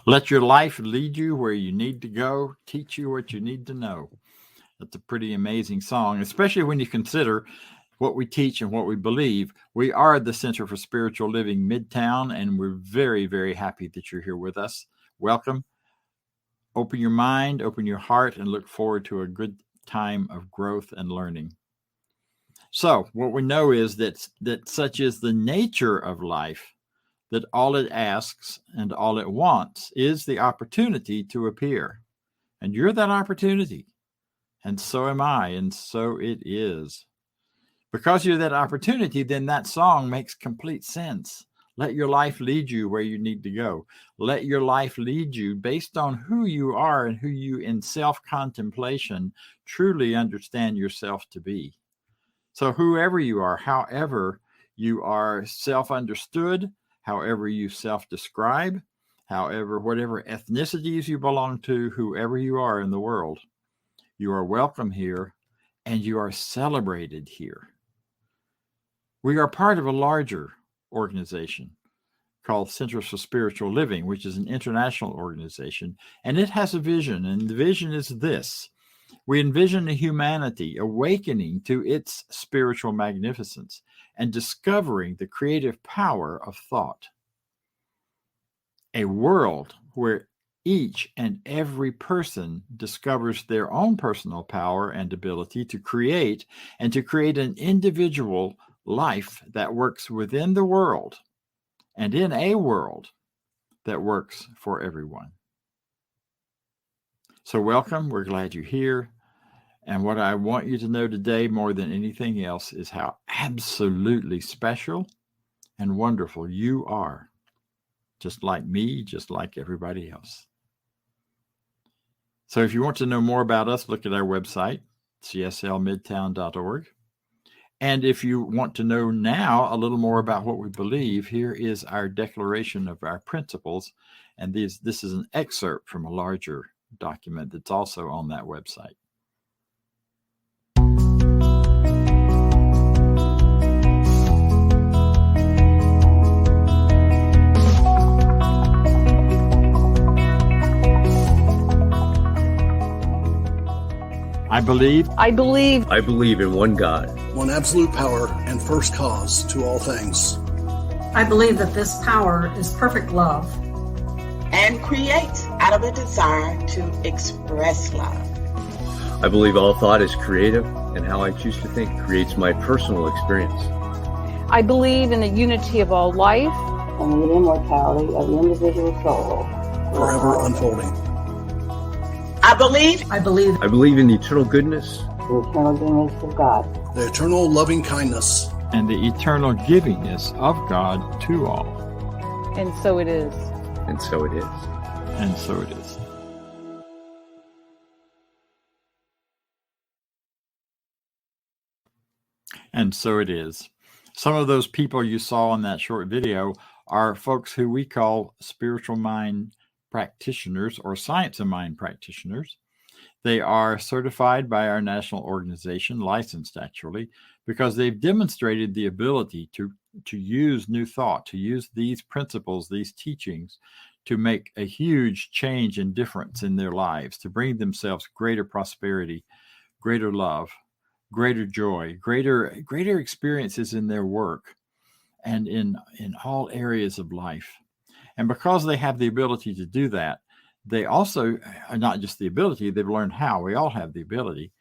Let your life lead you where you need to go, teach you what you need to know. That's a pretty amazing song, especially when you consider what we teach and what we believe. We are the Center for Spiritual Living Midtown, and we're very, very happy that you're here with us. Welcome. Open your mind, open your heart, and look forward to a good time of growth and learning. So what we know is that such is the nature of life, that all it asks and all it wants is the opportunity to appear. And you're that opportunity. And so am I, and so it is. Because you're that opportunity, then that song makes complete sense. Let your life lead you where you need to go. Let your life lead you based on who you are and who you in self-contemplation truly understand yourself to be. So whoever you are, however you are self-understood, however you self-describe, however, whatever ethnicities you belong to, whoever you are in the world, you are welcome here and you are celebrated here. We are part of a larger organization called Centers for Spiritual Living, which is an international organization, and it has a vision, and the vision is this. We envision a humanity awakening to its spiritual magnificence and discovering the creative power of thought. A world where each and every person discovers their own personal power and ability to create, and to create an individual life that works within the world and in a world that works for everyone. So welcome. We're glad you're here. And what I want you to know today more than anything else is how absolutely special and wonderful you are. Just like me, just like everybody else. So if you want to know more about us, look at our website, cslmidtown.org. And if you want to know now a little more about what we believe, here is our declaration of our principles. And this is an excerpt from a larger document that's also on that website. I believe in one God, one absolute power and first cause to all things. I believe that this power is perfect love and creates out of a desire to express love. I believe all thought is creative, and how I choose to think creates my personal experience. I believe in the unity of all life and the immortality of the individual soul, forever unfolding. I believe in the eternal goodness, the eternal goodness of God, the eternal loving kindness, and the eternal givingness of God to all. And so it is. And so it is. And so it is. And so it is. Some of those people you saw in that short video are folks who we call spiritual mind practitioners or science of mind practitioners. They are certified by our national organization, licensed actually, because they've demonstrated the ability to use new thought, to use these principles, these teachings, to make a huge change and difference in their lives, to bring themselves greater prosperity, greater love, greater joy, greater experiences in their work and in all areas of life. And because they have the ability to do that, they also, not just the ability, they've learned how. We all have the ability.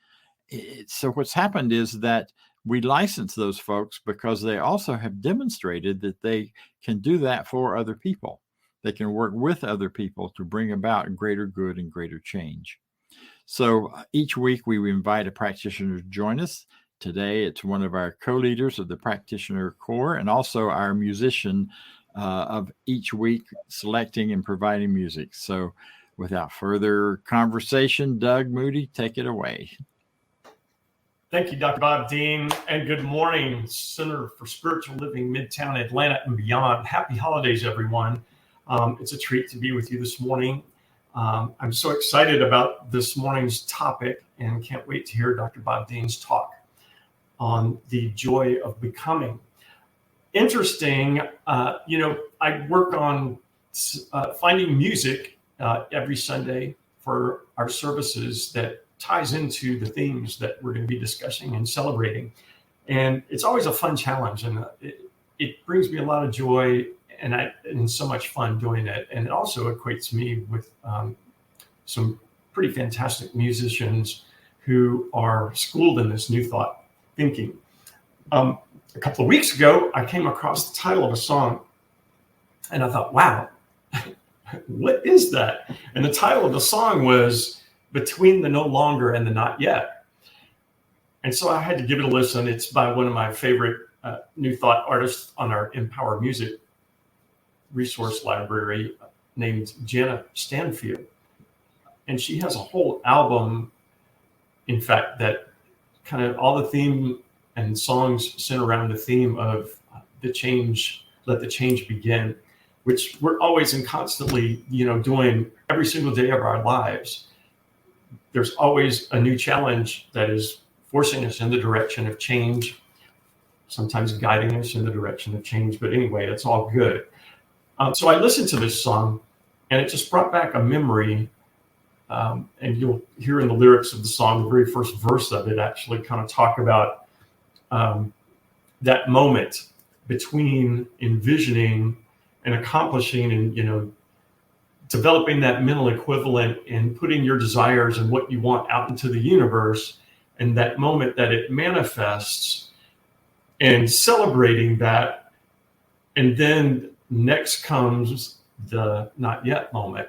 So what's happened is that we license those folks because they also have demonstrated that they can do that for other people. They can work with other people to bring about greater good and greater change. So each week we invite a practitioner to join us. Today it's one of our co-leaders of the Practitioner Corps and also our musician of each week selecting and providing music. So without further conversation, Doug Moody, take it away. Thank you, Dr. Bob Deen, and good morning, Center for Spiritual Living, Midtown Atlanta and beyond. Happy holidays, everyone. It's a treat to be with you this morning. I'm so excited about this morning's topic and can't wait to hear Dr. Bob Deen's talk on the joy of becoming. Interesting, I work on finding music every Sunday for our services that ties into the themes that we're going to be discussing and celebrating. And it's always a fun challenge, and it brings me a lot of joy and so much fun doing it. And it also equates me with some pretty fantastic musicians who are schooled in this new thought thinking. A couple of weeks ago, I came across the title of a song, and I thought, wow, what is that? And the title of the song was Between the No Longer and the Not Yet. And so I had to give it a listen. It's by one of my favorite new thought artists on our Empower Music resource library named Jana Stanfield. And she has a whole album, in fact, that kind of all the theme and songs center around the theme of the change, let the change begin, which we're always and constantly, doing every single day of our lives. There's always a new challenge that is forcing us in the direction of change, sometimes guiding us in the direction of change. But anyway, it's all good. So I listened to this song, and it just brought back a memory. And you'll hear in the lyrics of the song, the very first verse of it actually kind of talk about that moment between envisioning and accomplishing and, developing that mental equivalent and putting your desires and what you want out into the universe, and that moment that it manifests and celebrating that. And then next comes the not yet moment.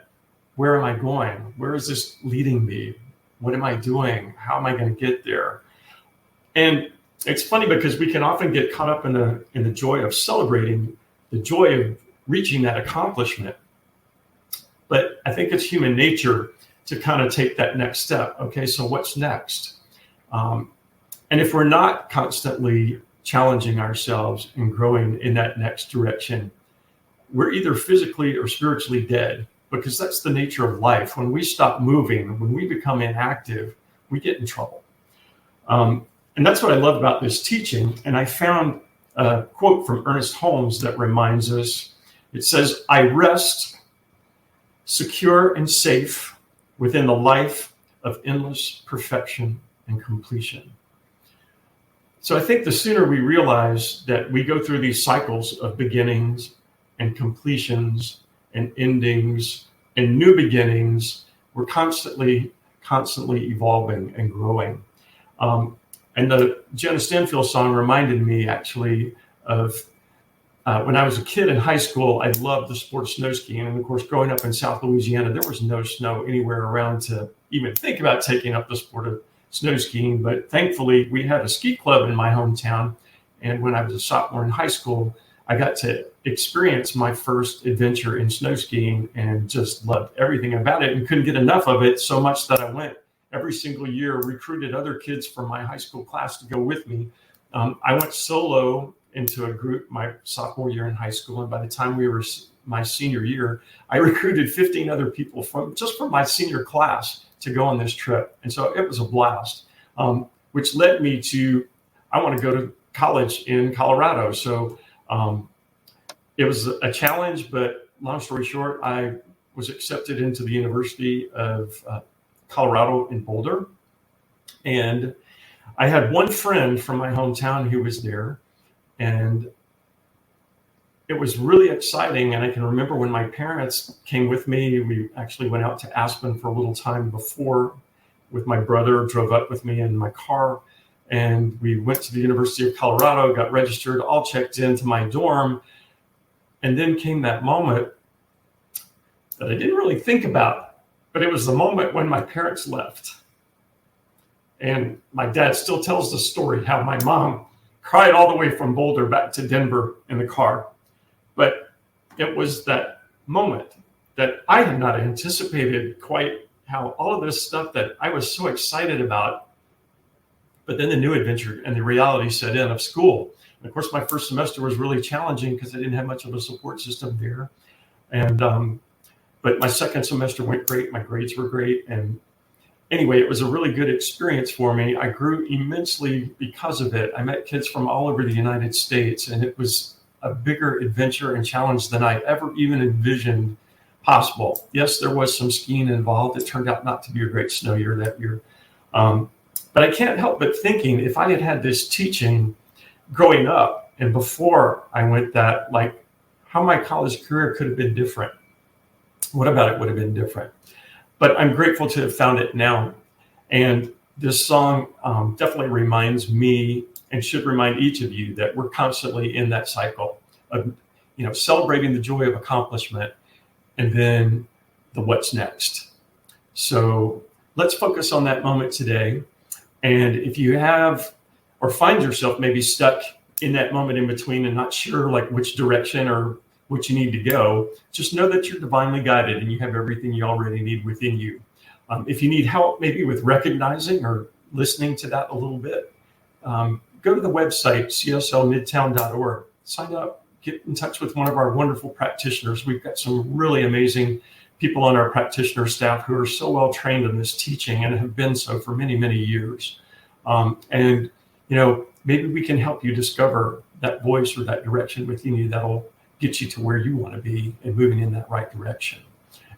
Where am I going? Where is this leading me? What am I doing? How am I going to get there? And it's funny because we can often get caught up in the joy of celebrating, the joy of reaching that accomplishment. But I think it's human nature to kind of take that next step. Okay, so what's next? And if we're not constantly challenging ourselves and growing in that next direction, we're either physically or spiritually dead, because that's the nature of life. When we stop moving, when we become inactive, we get in trouble. And that's what I love about this teaching. And I found a quote from Ernest Holmes that reminds us. It says, "I rest secure and safe within the life of endless perfection and completion." So I think the sooner we realize that we go through these cycles of beginnings and completions and endings and new beginnings, we're constantly evolving and growing. And the Jana Stanfield song reminded me actually of when I was a kid in high school. I loved the sport of snow skiing. And of course, growing up in South Louisiana, there was no snow anywhere around to even think about taking up the sport of snow skiing. But thankfully, we had a ski club in my hometown. And when I was a sophomore in high school, I got to experience my first adventure in snow skiing and just loved everything about it and couldn't get enough of it, so much that I went every single year, recruited other kids from my high school class to go with me. I went solo into a group my sophomore year in high school. And by the time we were my senior year, I recruited 15 other people from my senior class to go on this trip. And so it was a blast, which led me to, I want to go to college in Colorado. So it was a challenge, but long story short, I was accepted into the University of Colorado in Boulder. And I had one friend from my hometown who was there. And it was really exciting. And I can remember when my parents came with me, we actually went out to Aspen for a little time before with my brother, drove up with me in my car. And we went to the University of Colorado, got registered, all checked into my dorm. And then came that moment that I didn't really think about, but it was the moment when my parents left. And my dad still tells the story how my mom cried all the way from Boulder back to Denver in the car. But it was that moment that I had not anticipated quite, how all of this stuff that I was so excited about. But then the new adventure and the reality set in of school. And of course, my first semester was really challenging because I didn't have much of a support system there. And but my second semester went great. My grades were great. And anyway, it was a really good experience for me. I grew immensely because of it. I met kids from all over the United States, and it was a bigger adventure and challenge than I ever even envisioned possible. Yes, there was some skiing involved. It turned out not to be a great snow year that year. But I can't help but thinking, if I had had this teaching growing up and before I went that, like, how my college career could have been different. What about it would have been different? But I'm grateful to have found it now. And this song definitely reminds me, and should remind each of you, that we're constantly in that cycle of, celebrating the joy of accomplishment and then the what's next. So let's focus on that moment today. And if you have or find yourself maybe stuck in that moment in between and not sure like which direction or what you need to go, just know that you're divinely guided and you have everything you already need within you. If you need help maybe with recognizing or listening to that a little bit, go to the website, cslmidtown.org, sign up, get in touch with one of our wonderful practitioners. We've got some really amazing people on our practitioner staff who are so well trained in this teaching and have been so for many, many years. And maybe we can help you discover that voice or that direction within you that'll get you to where you want to be and moving in that right direction.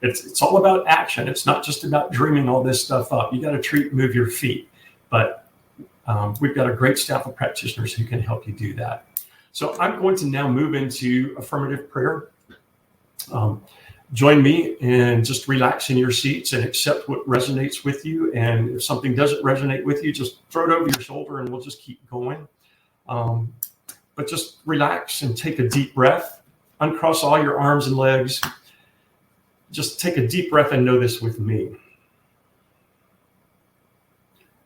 It's all about action. It's not just about dreaming all this stuff up. You got to move your feet. But we've got a great staff of practitioners who can help you do that. So I'm going to now move into affirmative prayer. Join me and just relax in your seats and accept what resonates with you. And if something doesn't resonate with you, just throw it over your shoulder and we'll just keep going. But just relax and take a deep breath. Uncross all your arms and legs. Just take a deep breath and know this with me.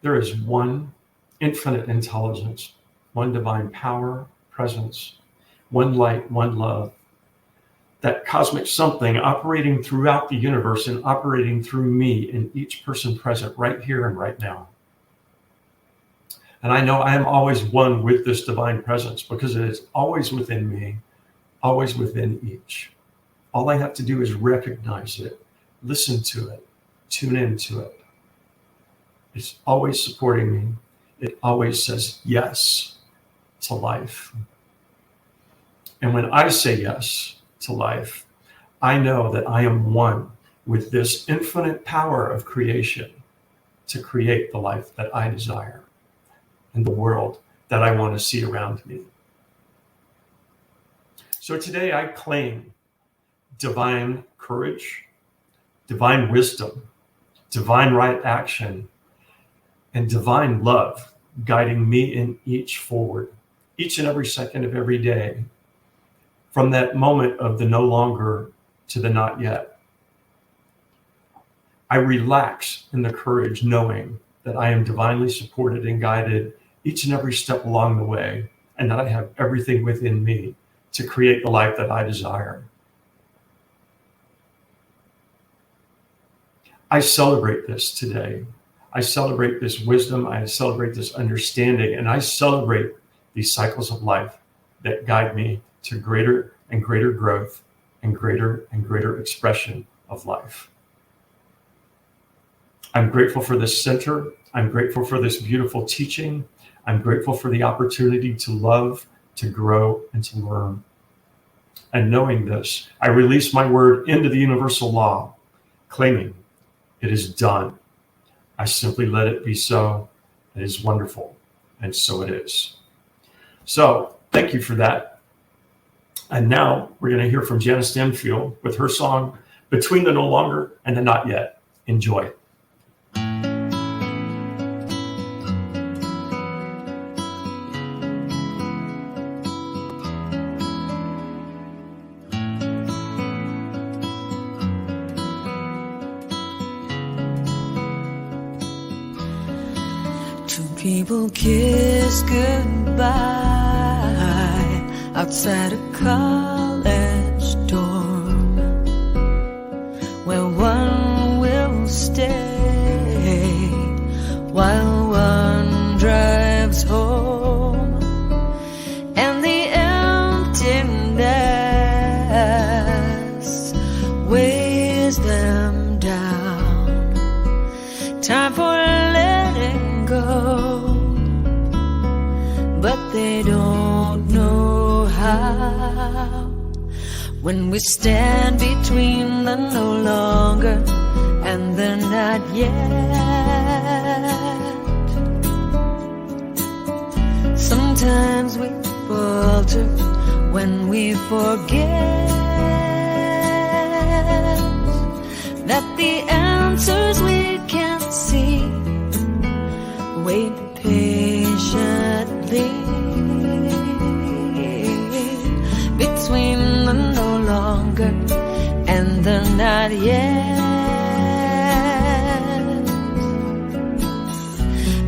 There is one infinite intelligence, one divine power, presence, one light, one love. That cosmic something operating throughout the universe and operating through me and each person present right here and right now. And I know I am always one with this divine presence because it is always within me, always within each. All I have to do is recognize it, listen to it, tune into it. It's always supporting me. It always says yes to life. And when I say yes to life, I know that I am one with this infinite power of creation to create the life that I desire and the world that I want to see around me. So today I claim divine courage, divine wisdom, divine right action, and divine love guiding me in each forward, each and every second of every day, from that moment of the no longer to the not yet. I relax in the courage knowing that I am divinely supported and guided each and every step along the way, and that I have everything within me to create the life that I desire. I celebrate this today. I celebrate this wisdom. I celebrate this understanding, and I celebrate these cycles of life that guide me to greater and greater growth and greater expression of life. I'm grateful for this center. I'm grateful for this beautiful teaching. I'm grateful for the opportunity to love, to grow, and to learn. And knowing this, I release my word into the universal law, claiming it is done. I simply let it be so. It is wonderful, and so it is. So thank you for that. And now we're going to hear from Janice Denfield with her song, Between the No Longer and the Not Yet. Enjoy. People kiss goodbye outside a college dorm, where one will stay while one drives home, and the emptiness weighs them down. Time for letting go, but they don't know how. how. When we stand between the no longer and the not yet. Sometimes we falter when we forget that the answers we can't see. Wait patiently between the no longer and the not yet.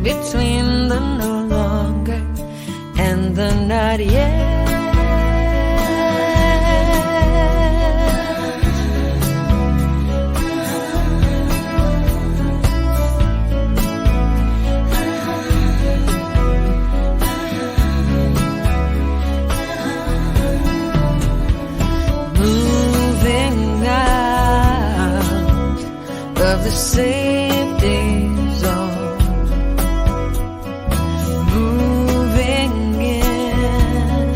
Between the no longer and the not yet. Moving out of the safety zone, moving into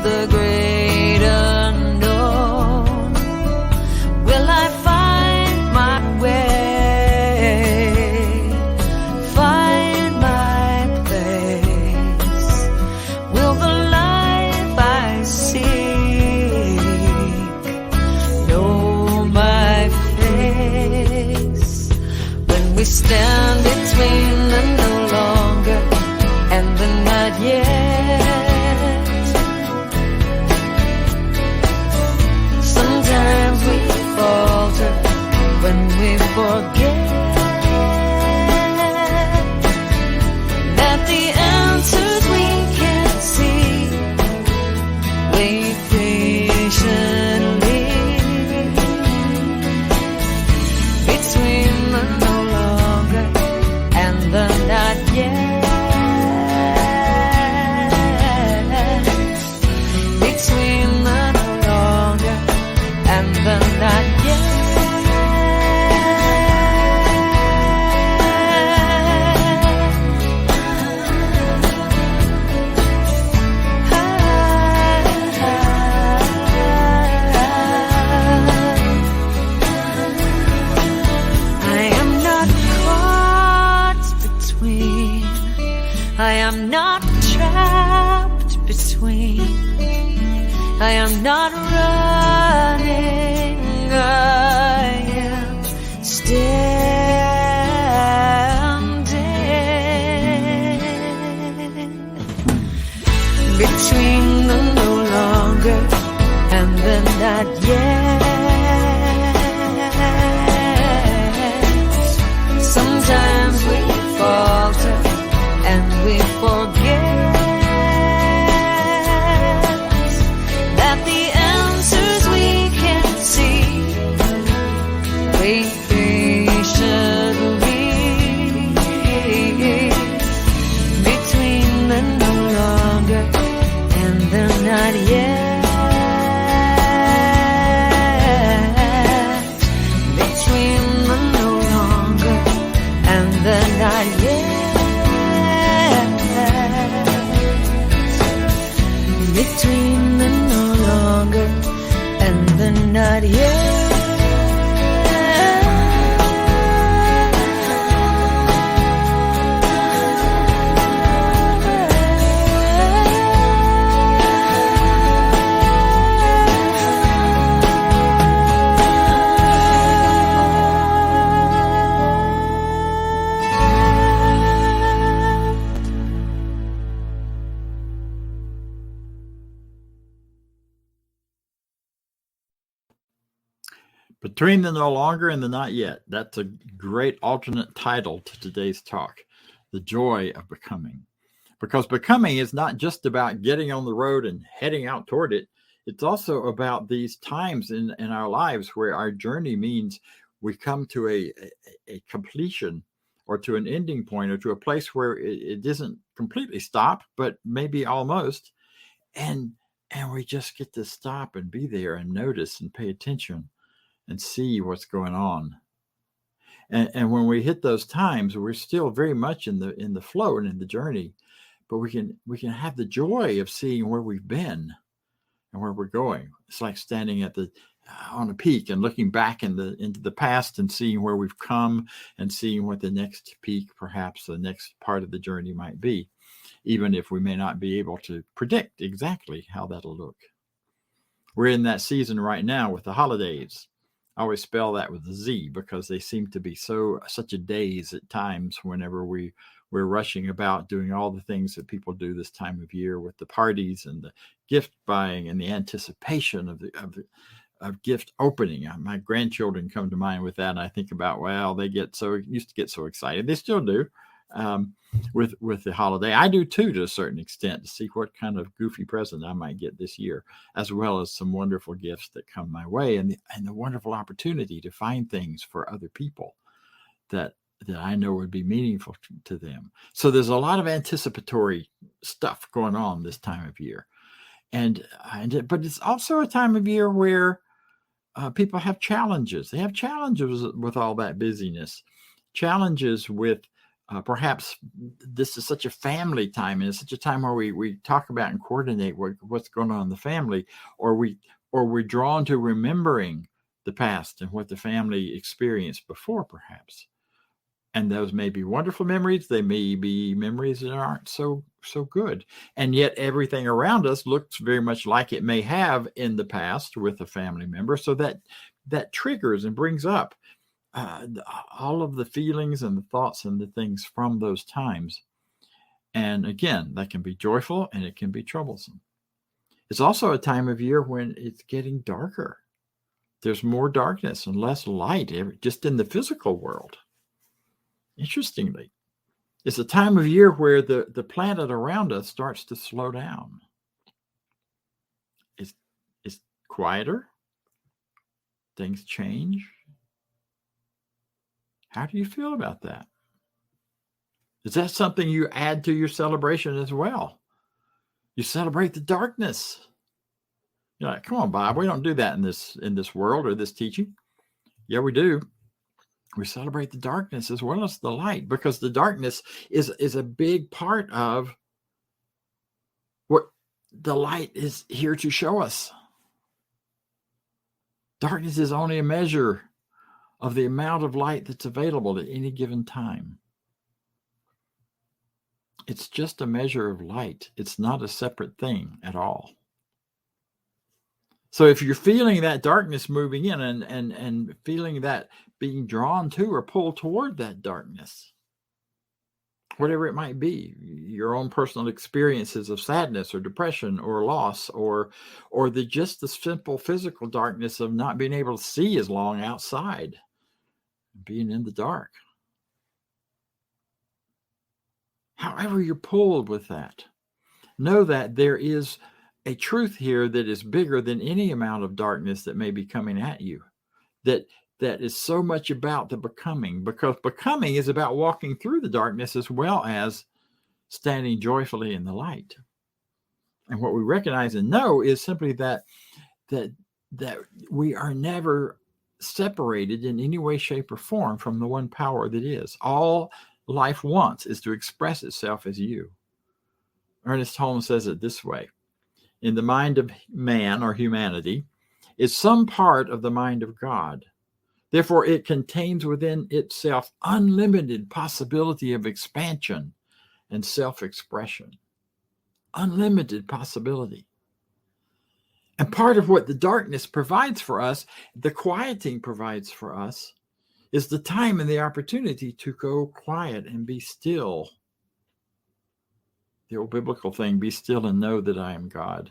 the great unknown. Will I find my way, find my place? Will the life I seek know my face? When we stand between the no longer and the not yet. Sometimes we falter when we forget that the answers we can't see. Wait patiently between the no longer and the not yet. Between the no longer and the not yet. I am not caught between, I am not trapped between, I am not running, I am standing between the no longer and the not yet. Sometimes we falter and we forget that the answers we can't see. Wait patiently between the no longer and the not yet. Between the no longer and the not yet. Between the no longer and the not yet. Between the no longer and the not yet. That's a great alternate title to today's talk, The Joy of Becoming. Because becoming is not just about getting on the road and heading out toward it. It's also about these times in our lives where our journey means we come to a completion or to an ending point or to a place where it isn't completely stopped, but maybe almost. And we just get to stop and be there and notice and pay attention and see what's going on. And when we hit those times, we're still very much in the flow and in the journey, but we can have the joy of seeing where we've been and where we're going. It's like standing at the on a peak and looking back into the past and seeing where we've come and seeing what the next peak, perhaps the next part of the journey might be, even if we may not be able to predict exactly how that'll look. We're in that season right now with the holidays. I always spell that with a Z because they seem to be such a daze at times whenever we're rushing about doing all the things that people do this time of year with the parties and the gift buying and the anticipation of gift opening. My grandchildren come to mind with that, and I think about, well, they used to get so excited. They still do with the holiday. I do too, to a certain extent, to see what kind of goofy present I might get this year, as well as some wonderful gifts that come my way, and the wonderful opportunity to find things for other people that I know would be meaningful to them. So there's a lot of anticipatory stuff going on this time of year, but it's also a time of year where people have challenges. They have challenges with all that busyness, challenges with perhaps this is such a family time, and it's such a time where we talk about and coordinate what's going on in the family, or we're drawn to remembering the past and what the family experienced before, perhaps. And those may be wonderful memories. They may be memories that aren't so good. And yet everything around us looks very much like it may have in the past with a family member. So that triggers and brings up all of the feelings and the thoughts and the things from those times. And again, that can be joyful and it can be troublesome. It's also a time of year when it's getting darker. There's more darkness and less light just in the physical world. Interestingly, it's a time of year where the planet around us starts to slow down. It's quieter. Things change. How do you feel about that? Is that something you add to your celebration as well? You celebrate the darkness. You're like, come on, Bob, we don't do that in this world or this teaching. Yeah, we do. We celebrate the darkness as well as the light, because the darkness is a big part of what the light is here to show us. Darkness is only a measure of the amount of light that's available at any given time. It's just a measure of light. It's not a separate thing at all. So if you're feeling that darkness moving in and feeling that being drawn to or pulled toward that darkness, whatever it might be, your own personal experiences of sadness or depression or loss, or just the simple physical darkness of not being able to see as long outside, being in the dark. However you're pulled with that, know that there is a truth here that is bigger than any amount of darkness that may be coming at you, that is so much about the becoming, because becoming is about walking through the darkness as well as standing joyfully in the light. And what we recognize and know is simply that we are never separated in any way, shape, or form from the one power that is. All life wants is to express itself as you. Ernest Holmes says it this way: in the mind of man or humanity is some part of the mind of God. Therefore, it contains within itself unlimited possibility of expansion and self-expression. Unlimited possibility. And part of what the darkness provides for us, the quieting provides for us, is the time and the opportunity to go quiet and be still. The old biblical thing, be still and know that I am God.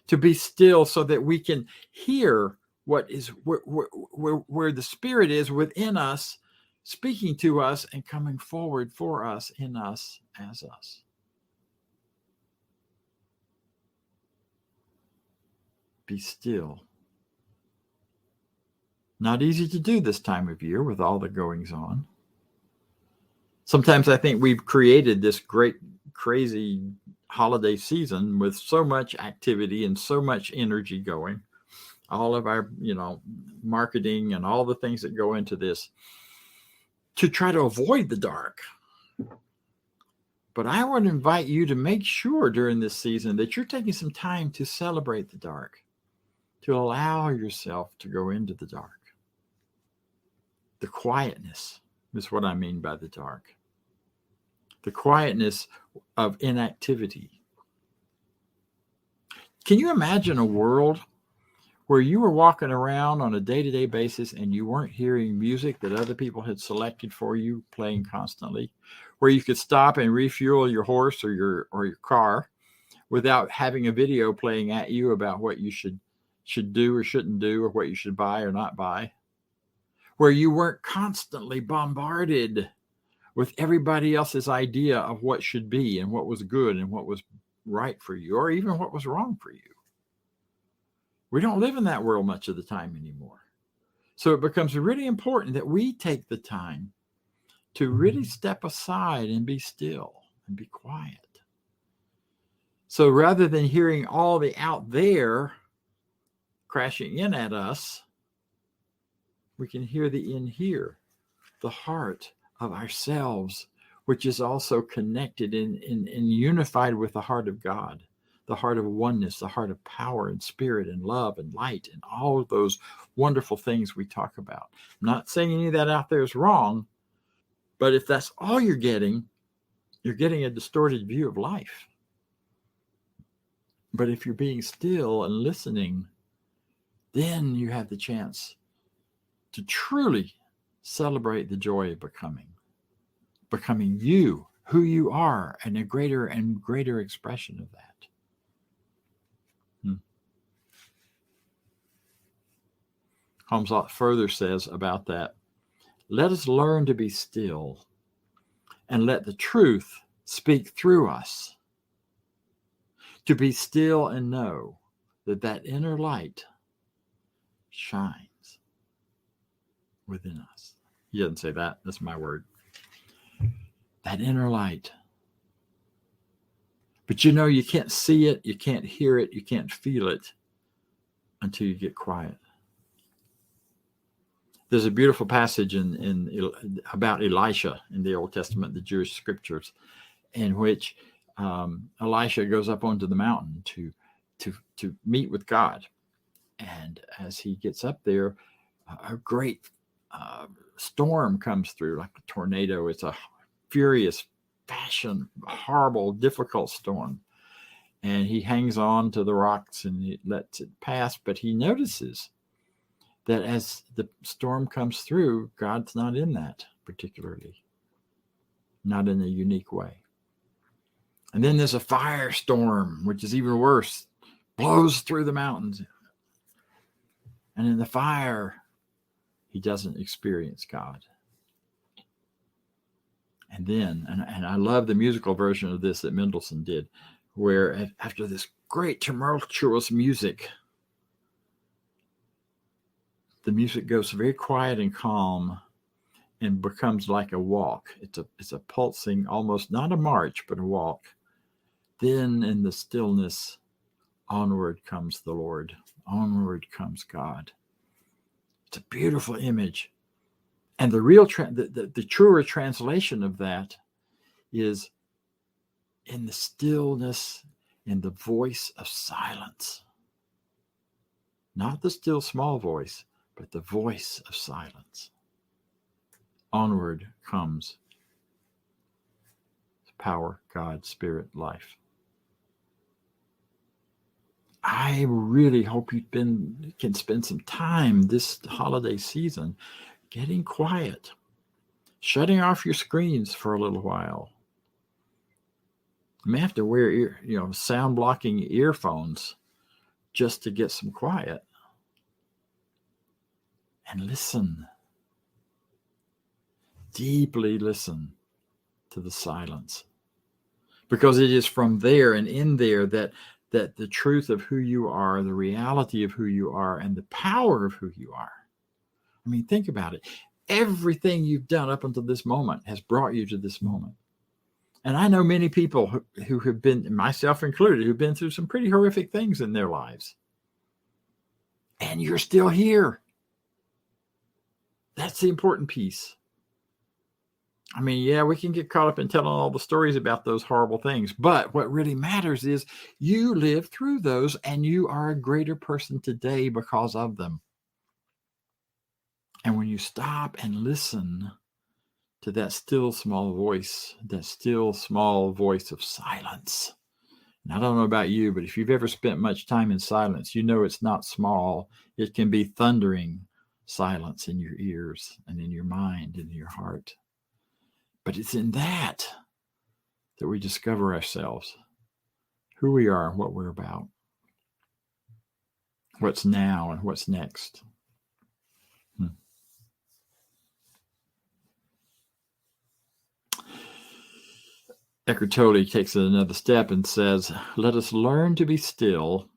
To be still so that we can hear what is where the Spirit is within us, speaking to us and coming forward for us, in us, as us. Be still. Not easy to do this time of year with all the goings on. Sometimes I think we've created this great, crazy holiday season with so much activity and so much energy going. All of our, marketing and all the things that go into this to try to avoid the dark. But I want to invite you to make sure during this season that you're taking some time to celebrate the dark, to allow yourself to go into the dark. The quietness is what I mean by the dark. The quietness of inactivity. Can you imagine a world where you were walking around on a day-to-day basis and you weren't hearing music that other people had selected for you playing constantly, where you could stop and refuel your horse or your car without having a video playing at you about what you should do or shouldn't do, or what you should buy or not buy, where you weren't constantly bombarded with everybody else's idea of what should be and what was good and what was right for you, or even what was wrong for you. We don't live in that world much of the time anymore. So it becomes really important that we take the time to really step aside and be still and be quiet. So rather than hearing all the out there crashing in at us, we can hear the in here, the heart of ourselves, which is also connected and unified with the heart of God, the heart of oneness, the heart of power and spirit and love and light and all of those wonderful things we talk about. I'm not saying any of that out there is wrong, but if that's all you're getting a distorted view of life. But if you're being still and listening, then you have the chance to truly celebrate the joy of becoming you, who you are, and a greater and greater expression of that. Holmes further says about that, let us learn to be still and let the truth speak through us. To be still and know that inner light shines within us. He doesn't say that. That's my word. That inner light. But you can't see it, you can't hear it, you can't feel it until you get quiet. There's a beautiful passage about Elisha in the Old Testament, the Jewish scriptures, in which Elisha goes up onto the mountain to meet with God. And as he gets up there, a great storm comes through like a tornado. It's a furious, horrible, difficult storm. And he hangs on to the rocks and he lets it pass, but he notices that as the storm comes through, God's not in that particularly, not in a unique way. And then there's a firestorm, which is even worse, blows through the mountains. And in the fire, he doesn't experience God. And then, and I love the musical version of this that Mendelssohn did, where after this great tumultuous music, the music goes very quiet and calm and becomes like a walk. It's a pulsing, almost not a march, but a walk. Then in the stillness, onward comes the Lord. Onward comes God. It's a beautiful image. And the real, the truer translation of that is in the stillness, in the voice of silence. Not the still small voice, but the voice of silence. Onward comes power, God, spirit, life. I really hope you can spend some time this holiday season getting quiet, shutting off your screens for a little while. You may have to wear sound blocking earphones just to get some quiet. And listen. Deeply listen to the silence. Because it is from there and in there that the truth of who you are, the reality of who you are, and the power of who you are. I mean, think about it. Everything you've done up until this moment has brought you to this moment. And I know many people who have been, myself included, who've been through some pretty horrific things in their lives. And you're still here. That's the important piece. I mean, yeah, we can get caught up in telling all the stories about those horrible things. But what really matters is you live through those and you are a greater person today because of them. And when you stop and listen to that still small voice of silence. And I don't know about you, but if you've ever spent much time in silence, you know it's not small. It can be thundering silence in your ears and in your mind and in your heart. But it's in that we discover ourselves, who we are and what we're about, what's now and what's next. Eckhart Tolle takes it another step and says, let us learn to be still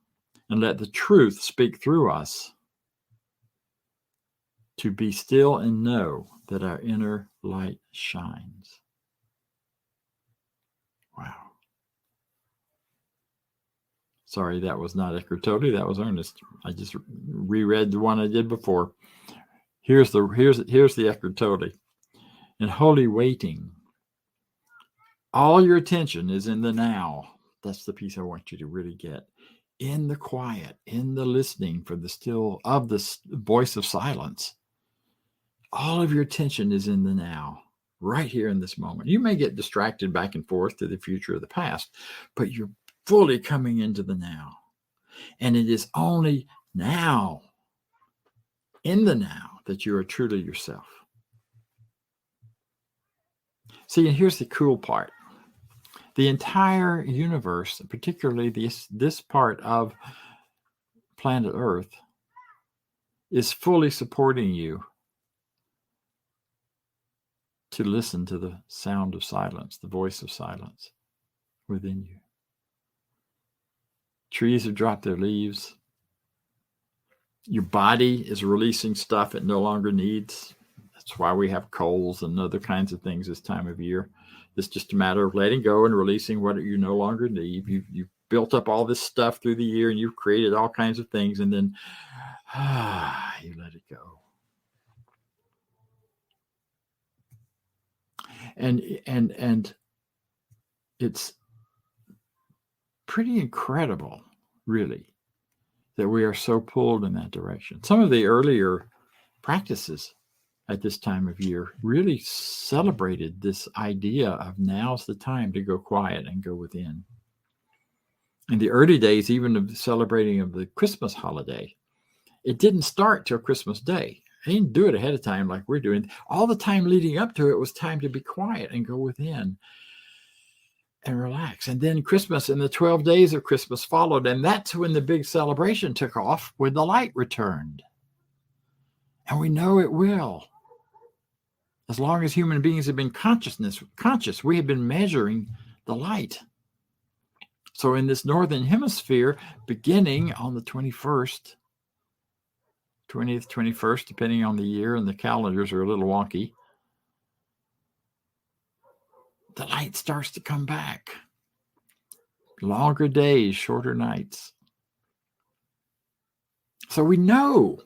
and let the truth speak through us. To be still and know that our inner light shines. Wow. Sorry, that was not Eckhart Tolle. That was Ernest. I just reread the one I did before. Here's the Eckhart Tolle. In holy waiting, all your attention is in the now. That's the piece I want you to really get. In the quiet, in the listening for the still of the voice of silence. All of your attention is in the now, right here in this moment. You may get distracted back and forth to the future or the past, but you're fully coming into the now. And it is only now, in the now, that you are truly yourself. See, and here's the cool part. The entire universe, particularly this part of planet Earth, is fully supporting you to listen to the sound of silence, the voice of silence within you. Trees have dropped their leaves. Your body is releasing stuff it no longer needs. That's why we have colds and other kinds of things this time of year. It's just a matter of letting go and releasing what you no longer need. You've built up all this stuff through the year and you've created all kinds of things, and then you let it go. And it's pretty incredible, really, that we are so pulled in that direction. Some of the earlier practices at this time of year really celebrated this idea of now's the time to go quiet and go within. In the early days, even of the celebrating of the Christmas holiday, it didn't start till Christmas Day. They didn't do it ahead of time like we're doing. All the time leading up to it was time to be quiet and go within and relax. And then Christmas and the 12 days of Christmas followed. And that's when the big celebration took off, when the light returned. And we know it will. As long as human beings have been conscious, we have been measuring the light. So in this northern hemisphere, beginning on the 20th, 21st, depending on the year, and the calendars are a little wonky, the light starts to come back. Longer days, shorter nights. So we know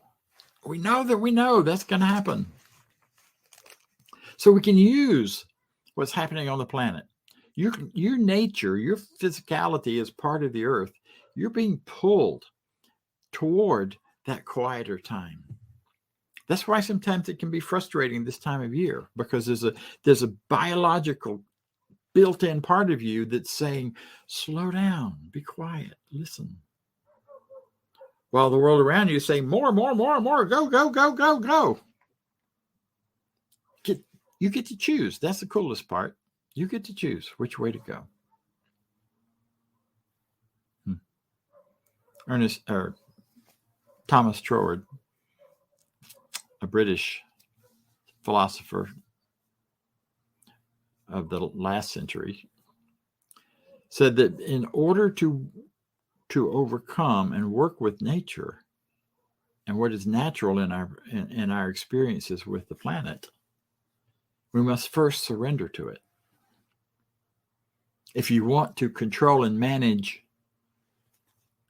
that's going to happen. So we can use what's happening on the planet. Your nature, your physicality as part of the earth, you're being pulled toward that quieter time. That's why sometimes it can be frustrating this time of year, because there's a biological built-in part of you that's saying, slow down, be quiet, listen. While the world around you is saying, more, go, go, go, go, go. You get to choose. That's the coolest part. You get to choose which way to go. Thomas Troward, a British philosopher of the last century, said that in order to overcome and work with nature and what is natural in our experiences with the planet, we must first surrender to it. If you want to control and manage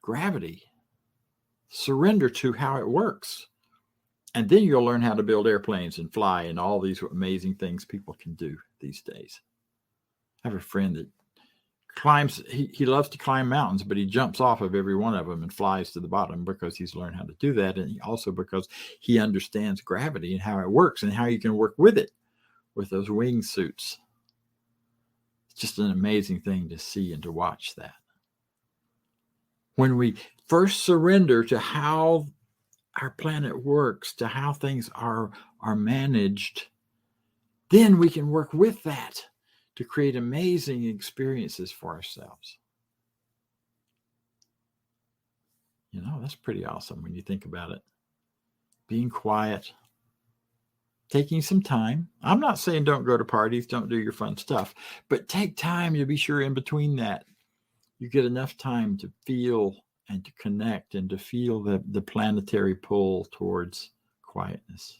gravity, surrender to how it works And then you'll learn how to build airplanes and fly and all these amazing things people can do these days. I have a friend that climbs, he loves to climb mountains, but he jumps off of every one of them and flies to the bottom because he's learned how to do that. And also because he understands gravity and how it works and how you can work with it with those wingsuits. It's just an amazing thing to see and to watch that. When we first surrender to how our planet works, to how things are managed, then we can work with that to create amazing experiences for ourselves. You know, that's pretty awesome when you think about it. Being quiet, taking some time. I'm not saying don't go to parties, don't do your fun stuff, but take time to be sure in between that you get enough time to feel and to connect and to feel the planetary pull towards quietness.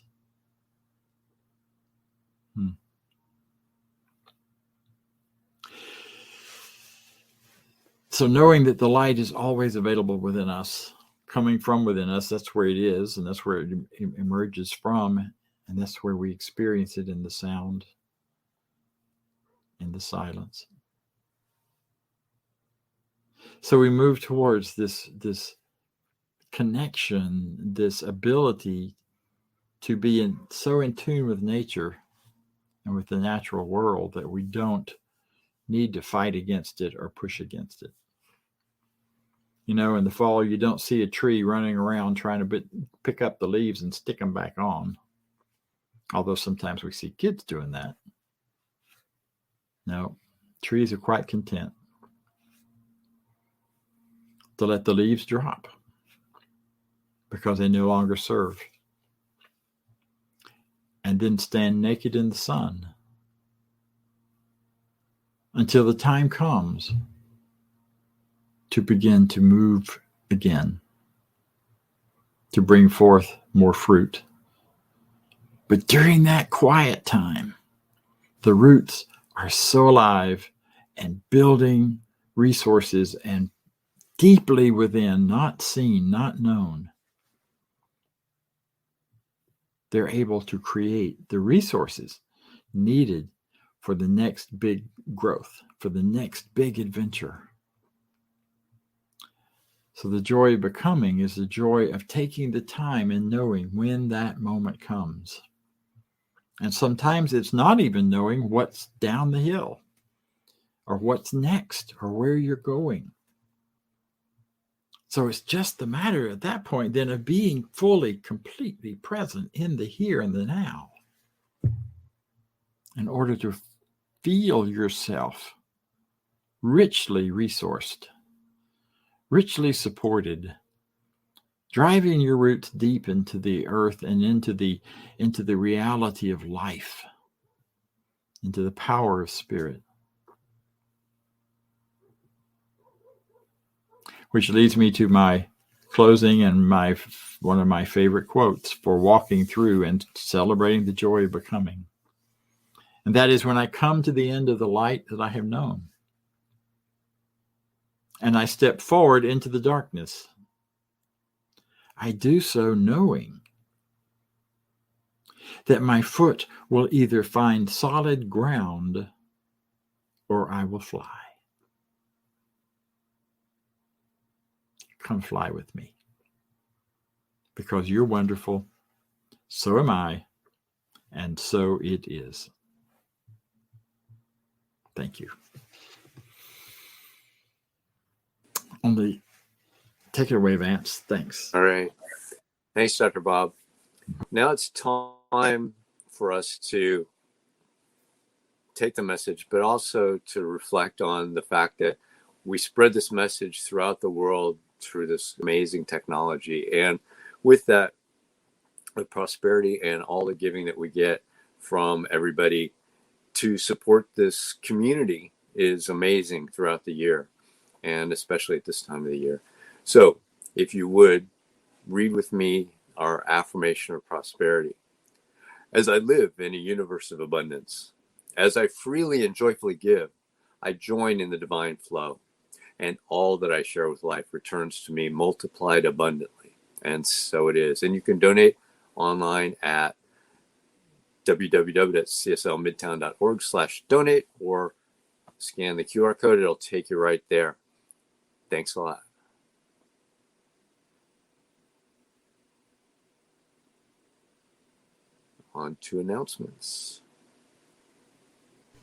So knowing that the light is always available within us, coming from within us, that's where it is, and that's where it emerges from, and that's where we experience it in the sound, in the silence. So we move towards this connection, this ability to be so in tune with nature and with the natural world that we don't need to fight against it or push against it. You know, in the fall, you don't see a tree running around trying to pick up the leaves and stick them back on. Although sometimes we see kids doing that. No, trees are quite content to let the leaves drop because they no longer serve. And then stand naked in the sun until the time comes to begin to move again, to bring forth more fruit. But during that quiet time, the roots are so alive and building resources and deeply within, not seen, not known. They're able to create the resources needed for the next big growth, for the next big adventure. So the joy of becoming is the joy of taking the time and knowing when that moment comes. And sometimes it's not even knowing what's down the hill or what's next or where you're going. So it's just the matter at that point then of being fully, completely present in the here and the now in order to feel yourself richly resourced, richly supported, driving your roots deep into the earth and into the reality of life, into the power of spirit. Which leads me to my closing and one of my favorite quotes for walking through and celebrating the joy of becoming. And that is, when I come to the end of the light that I have known, and I step forward into the darkness, I do so knowing that my foot will either find solid ground or I will fly. Come fly with me. Because you're wonderful, so am I, and so it is. Thank you. Only take it away, Vance. Thanks. All right. Thanks, Dr. Bob. Now it's time for us to take the message, but also to reflect on the fact that we spread this message throughout the world through this amazing technology. And with that, the prosperity and all the giving that we get from everybody to support this community is amazing throughout the year, and especially at this time of the year. So if you would, read with me our affirmation of prosperity. As I live in a universe of abundance, as I freely and joyfully give, I join in the divine flow, and all that I share with life returns to me multiplied abundantly. And so it is. And you can donate online at www.cslmidtown.org/donate, or scan the QR code. It'll take you right there. Thanks a lot. On to announcements.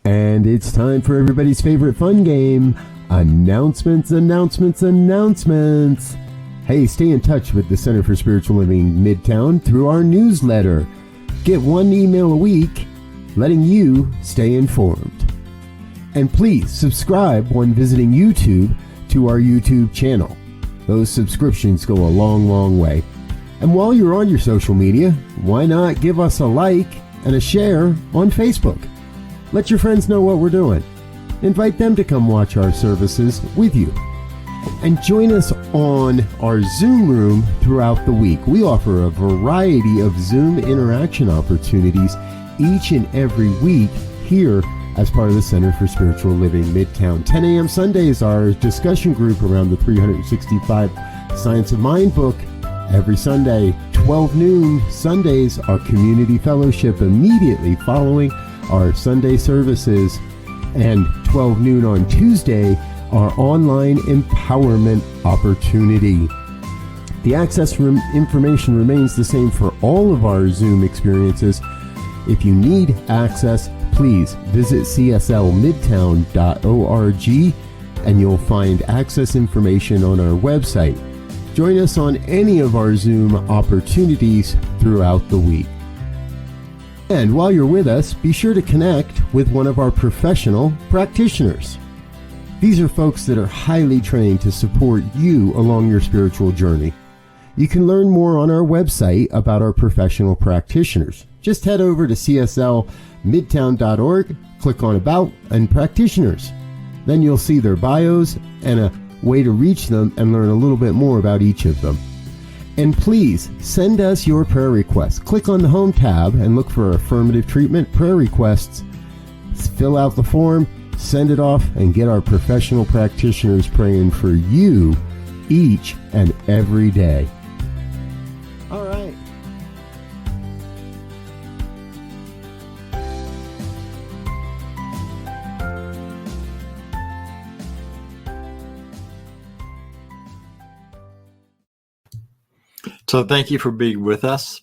And it's time for everybody's favorite fun game, announcements. Hey, stay in touch with the Center for Spiritual Living Midtown through our newsletter. Get one email a week letting you stay informed. And please subscribe when visiting YouTube to our YouTube channel. Those subscriptions go a long way. And while you're on your social media, why not give us a like and a share on Facebook? Let your friends know what we're doing. Invite them to come watch our services with you. And join us on our Zoom room throughout the week. We offer a variety of Zoom interaction opportunities each and every week here as part of the Center for Spiritual Living Midtown. 10 a.m. Sundays, our discussion group around the 365 Science of Mind book. Every Sunday, 12 noon Sundays, our community fellowship immediately following our Sunday services. And 12 noon on Tuesday, our online empowerment opportunity. The access information remains the same for all of our Zoom experiences. If you need access, please visit cslmidtown.org and you'll find access information on our website. Join us on any of our Zoom opportunities throughout the week. And while you're with us, be sure to connect with one of our professional practitioners. These are folks that are highly trained to support you along your spiritual journey. You can learn more on our website about our professional practitioners. Just head over to cslmidtown.org, click on About and Practitioners. Then you'll see their bios and a way to reach them and learn a little bit more about each of them. And please send us your prayer requests. Click on the Home tab and look for Affirmative Treatment Prayer Requests. Fill out the form, send it off, and get our professional practitioners praying for you each and every day. All right. So thank you for being with us.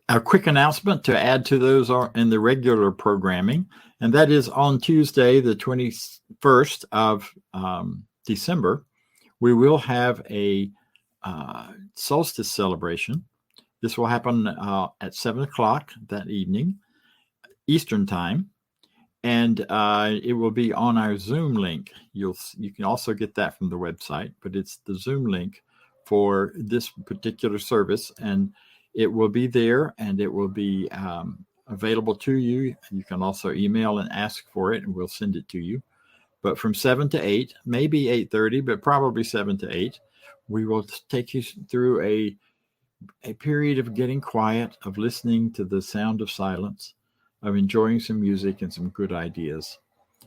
A quick announcement to add to those are in the regular programming, and that is on Tuesday, the 21st of December, we will have a solstice celebration. This will happen at 7 o'clock that evening, Eastern time, and it will be on our Zoom link. You can also get that from the website, but it's the Zoom link for this particular service, and it will be there, and it will be available to you. You can also email and ask for it, and we'll send it to you. But from 7 to 8, maybe 8:30, but probably 7 to 8, we will take you through a period of getting quiet, of listening to the sound of silence, of enjoying some music and some good ideas.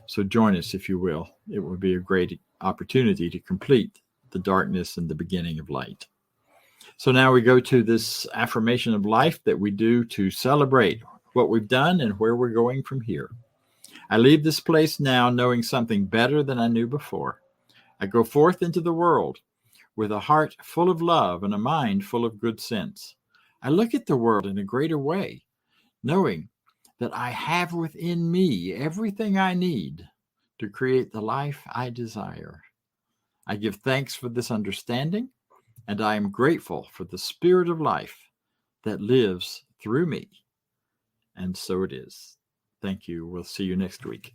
So join us if you will. It will be a great opportunity to complete the darkness and the beginning of light. So now we go to this affirmation of life that we do to celebrate what we've done and where we're going from here. I leave this place now knowing something better than I knew before. I go forth into the world with a heart full of love and a mind full of good sense. I look at the world in a greater way, knowing that I have within me everything I need to create the life I desire. I give thanks for this understanding, and I am grateful for the spirit of life that lives through me. And so it is. Thank you. We'll see you next week.